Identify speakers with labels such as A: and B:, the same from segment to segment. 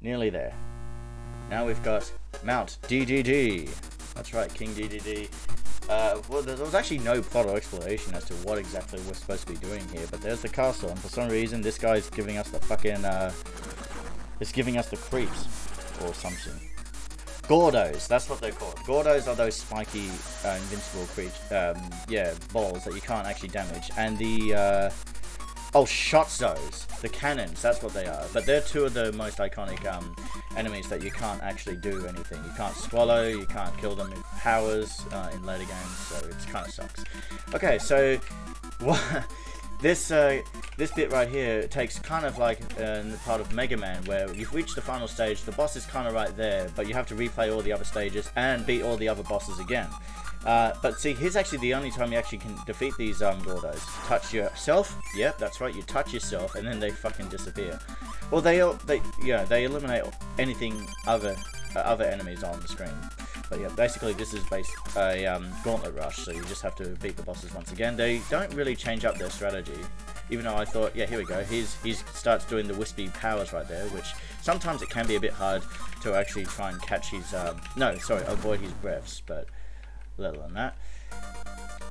A: Nearly there. Now we've got Mount DeDeDe. That's right, King DeDeDe. Well, there was actually no plot or explanation as to what exactly we're supposed to be doing here, but there's the castle, and for some reason this guy's giving us the fucking, it's giving us the creeps, or something. Gordos, that's what they're called. Gordos are those spiky, invincible creatures, balls that you can't actually damage, and the, Shotzos, the cannons, that's what they are. But they're two of the most iconic enemies that you can't actually do anything. You can't swallow, you can't kill them with powers in later games, so it kind of sucks. Okay, so this bit right here takes kind of like the part of Mega Man, where you've reached the final stage, the boss is kind of right there, but you have to replay all the other stages and beat all the other bosses again. But see, here's actually the only time you actually can defeat these Gordos. Touch yourself. Yep, that's right. You touch yourself, and then they fucking disappear. Well, they eliminate anything other enemies on the screen. But yeah, basically this is a gauntlet rush, so you just have to beat the bosses once again. They don't really change up their strategy, even though I thought, yeah, here we go. He starts doing the wispy powers right there, which sometimes it can be a bit hard to actually try and catch his avoid his breaths, but little than that.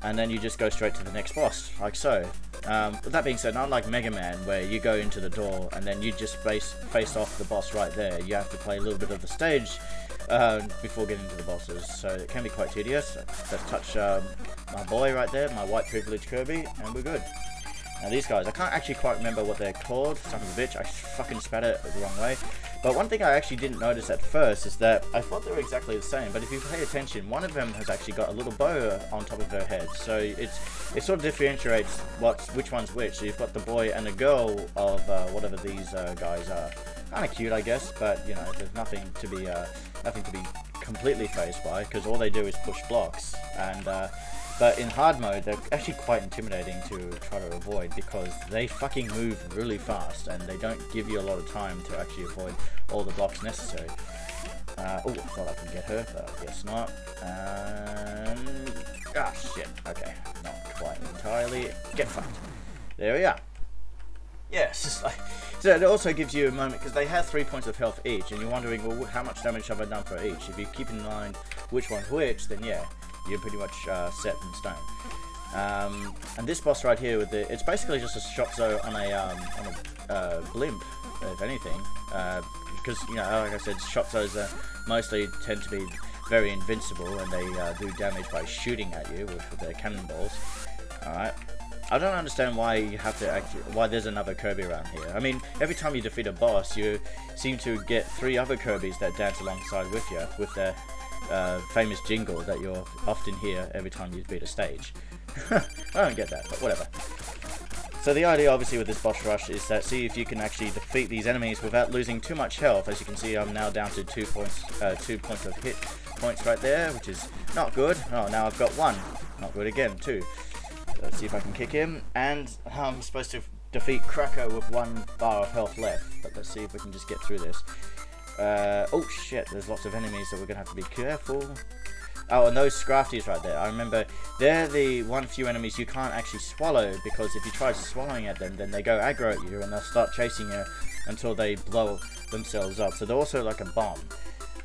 A: And then you just go straight to the next boss, like so. With that being said, not like Mega Man, where you go into the door and then you just face off the boss right there. You have to play a little bit of the stage before getting to the bosses, so it can be quite tedious. Let's touch my boy right there, my white privileged Kirby, and we're good. Now these guys, I can't actually quite remember what they're called, son of a bitch, I fucking spat it the wrong way. But one thing I actually didn't notice at first is that I thought they were exactly the same, but if you pay attention, one of them has actually got a little bow on top of her head, so it sort of differentiates which one's which. So you've got the boy and the girl of whatever these guys are. Kind of cute, I guess, but you know, there's nothing to be completely phased by, because all they do is push blocks. And but in hard mode, they're actually quite intimidating to try to avoid, because they fucking move really fast and they don't give you a lot of time to actually avoid all the blocks necessary. Oh, I thought I could get her, but I guess not. Shit. Okay, not quite entirely. Get fucked. There we are. Yeah, it's just like, so it also gives you a moment, because they have 3 points of health each, and you're wondering, well, how much damage have I done for each? If you keep in mind which one's which, then yeah, you're pretty much set in stone. And this boss right here, it's basically just a Shotzo on a blimp, if anything, because, you know, like I said, Shotzos mostly tend to be very invincible, and they do damage by shooting at you with their cannonballs. Alright. I don't understand why you have to why there's another Kirby around here. I mean, every time you defeat a boss, you seem to get 3 other Kirbys that dance alongside with you, with their famous jingle that you'll often hear every time you beat a stage. I don't get that, but whatever. So the idea, obviously, with this boss rush is that see if you can actually defeat these enemies without losing too much health. As you can see, I'm now down to 2 points of hit points right there, which is not good. Oh, now I've got 1. Not good again, 2. Let's see if I can kick him, and I'm supposed to defeat Cracker with 1 bar of health left, but let's see if we can just get through this. Oh shit, there's lots of enemies that we're gonna have to be careful. Oh, and those Scrafties right there, I remember, they're the few enemies you can't actually swallow, because if you try swallowing at them, then they go aggro at you, and they'll start chasing you until they blow themselves up. So they're also like a bomb.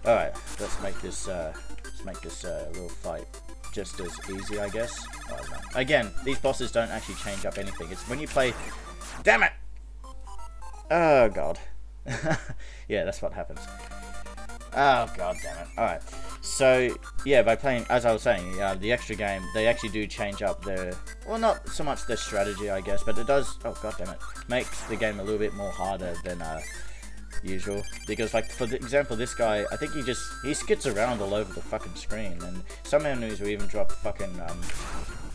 A: Alright, let's make this little fight just as easy, I guess. Oh, no. Again, these bosses don't actually change up anything. It's when you play... Damn it! Oh, God. Yeah, that's what happens. Oh, God damn it. Alright. So, yeah, by playing, as I was saying, the extra game, they actually do change up their... Well, not so much their strategy, I guess, but it does... Oh, God damn it. Makes the game a little bit more harder than... usual, because like for example, this guy, I think he skids around all over the fucking screen, and some enemies will even drop fucking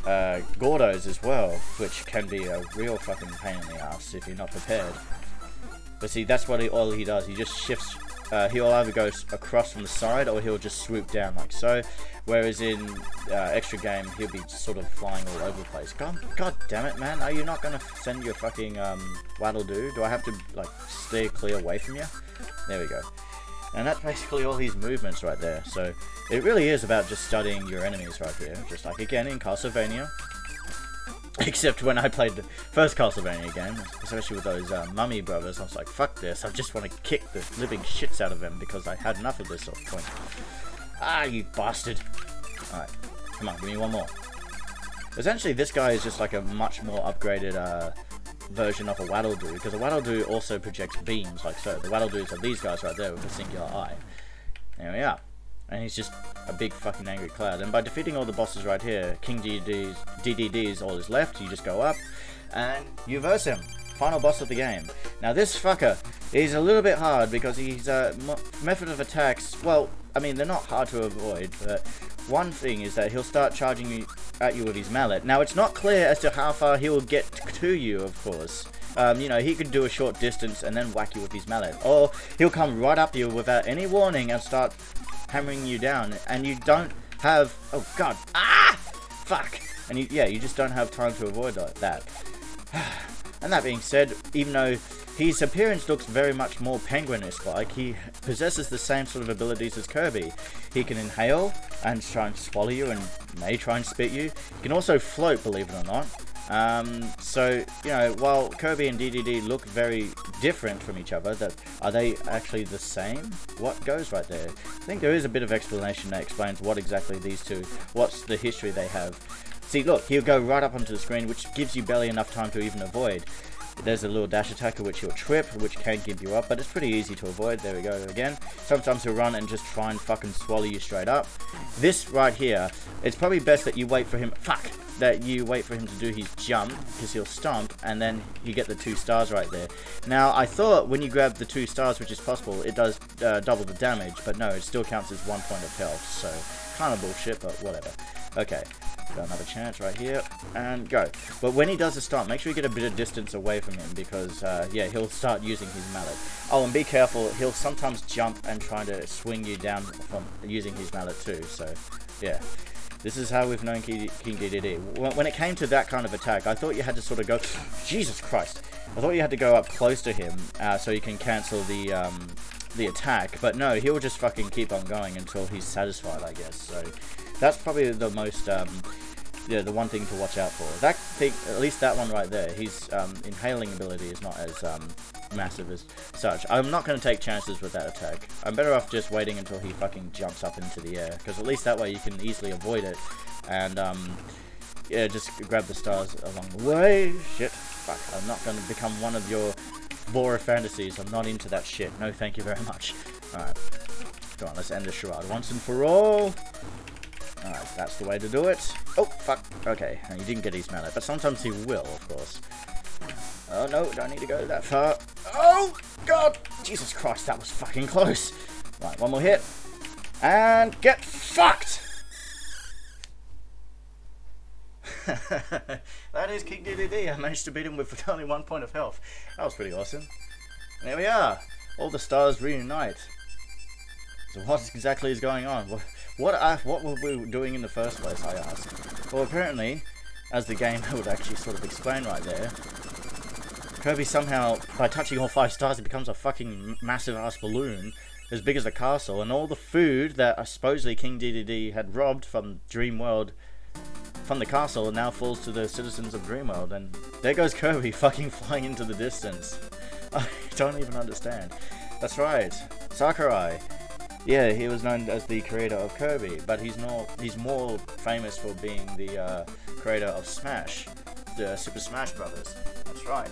A: Gordos as well, which can be a real fucking pain in the ass if you're not prepared. But see, that's what all he does. He just shifts. He'll either go across from the side, or he'll just swoop down like so. Whereas in extra game, he'll be sort of flying all over the place. God damn it, man! Are you not gonna send your fucking waddle do? Do I have to like steer clear away from you? There we go. And that's basically all his movements right there. So it really is about just studying your enemies right here, just like again in Castlevania. Except when I played the first Castlevania game, especially with those Mummy brothers, I was like, fuck this, I just want to kick the living shits out of them because I had enough of this at point. Ah, you bastard. Alright, come on, give me one more. Essentially, this guy is just like a much more upgraded version of a Waddle-Doo, because a Waddle-Doo also projects beams, like so. The Waddle-Doos are these guys right there with a singular eye. There we are. And he's just a big fucking angry cloud. And by defeating all the bosses right here, King DeDeDe's all is left. You just go up and you verse him. Final boss of the game. Now this fucker is a little bit hard because he's method of attacks. Well, I mean they're not hard to avoid, but one thing is that he'll start charging at you with his mallet. Now it's not clear as to how far he will get to you, of course. You know, he could do a short distance and then whack you with his mallet, or he'll come right up you without any warning and start hammering you down, and you don't have, oh god, fuck, and you just don't have time to avoid that. And that being said, even though his appearance looks very much more penguin-esque like, he possesses the same sort of abilities as Kirby. He can inhale and try and swallow you and may try and spit you. He can also float, believe it or not. So, you know, while Kirby and DeDeDe look very different from each other, are they actually the same? What goes right there? I think there is a bit of explanation that explains what exactly these two, what's the history they have. See, look, he'll go right up onto the screen, which gives you barely enough time to even avoid. There's a little dash attack which he'll trip, which can give you up, but it's pretty easy to avoid. There we go again. Sometimes he'll run and just try and fucking swallow you straight up. This right here, it's probably best that you wait for him, that you wait for him to do his jump, because he'll stomp, and then you get the 2 stars right there. Now, I thought when you grab the 2 stars, which is possible, it does double the damage, but no, it still counts as 1 point of health, so kind of bullshit, but whatever. Okay. Got another chance right here, and go. But when he does the stomp, make sure you get a bit of distance away from him, because, yeah, he'll start using his mallet. Oh, and be careful, he'll sometimes jump and try to swing you down from using his mallet too, so, yeah. This is how we've known King DeDeDe. When it came to that kind of attack, I thought you had to sort of go, Jesus Christ, I thought you had to go up close to him, so you can cancel the attack, but no, he'll just fucking keep on going until he's satisfied, I guess, so... That's probably the most, yeah, the one thing to watch out for. That thing, at least that one right there, his inhaling ability is not as massive as such. I'm not going to take chances with that attack. I'm better off just waiting until he fucking jumps up into the air, because at least that way you can easily avoid it, and, yeah, just grab the stars along the way. Shit, fuck, I'm not going to become one of your Laura fantasies. I'm not into that shit. No, thank you very much. Alright, come on, let's end this charade once and for all. Alright, that's the way to do it. Oh, fuck. Okay, now, he didn't get his mallet, but sometimes he will, of course. Oh, no, don't need to go that far. Oh, God! Jesus Christ, that was fucking close. Right, one more hit. And get fucked! That is King DeDeDe. I managed to beat him with only 1 point of health. That was pretty awesome. And there we are. All the stars reunite. So what exactly is going on? What were we doing in the first place, I ask? Well, apparently, as the game would actually sort of explain right there, Kirby somehow, by touching all 5 stars, it becomes a fucking massive-ass balloon as big as the castle, and all the food that supposedly King DeDeDe had robbed from Dreamworld, from the castle, now falls to the citizens of Dreamworld, and there goes Kirby fucking flying into the distance. I don't even understand. That's right, Sakurai. Yeah, he was known as the creator of Kirby, but he's more famous for being the creator of Smash, the Super Smash Brothers. That's right.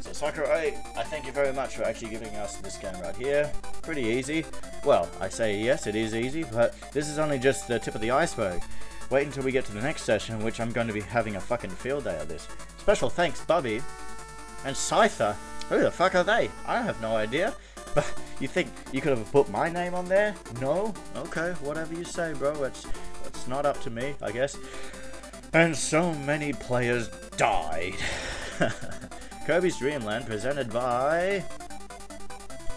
A: So Sakurai, I thank you very much for actually giving us this game right here. Pretty easy. Well, I say yes, it is easy, but this is only just the tip of the iceberg. Wait until we get to the next session, which I'm going to be having a fucking field day of this. Special thanks, Bubby. And Scyther. Who the fuck are they? I have no idea. But you think you could have put my name on there? No? Okay, whatever you say, bro. It's not up to me, I guess. And so many players died. Kirby's Dream Land, presented by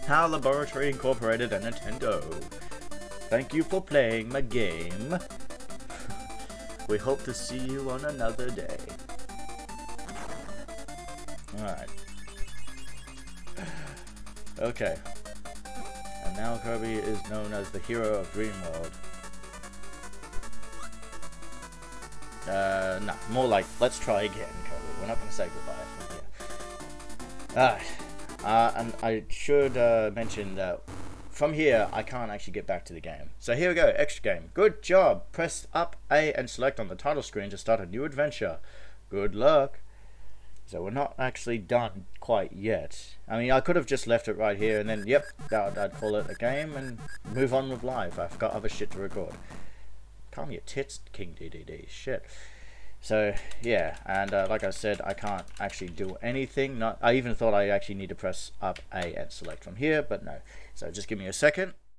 A: HAL Laboratory Incorporated and Nintendo. Thank you for playing my game. We hope to see you on another day. Alright. Okay. And now Kirby is known as the hero of Dreamworld. No, more like, let's try again, Kirby. We're not going to say goodbye from here. And I should mention that from here, I can't actually get back to the game. So here we go, extra game. Good job. Press up A and select on the title screen to start a new adventure. Good luck. So we're not actually done quite yet. I mean, I could have just left it right here and then, yep, I'd call it a game and move on with life. I've got other shit to record. Calm your tits, King DeDeDe. Shit. So, yeah, and like I said, I can't actually do anything. I even thought I actually need to press up A and select from here, but no. So just give me a second.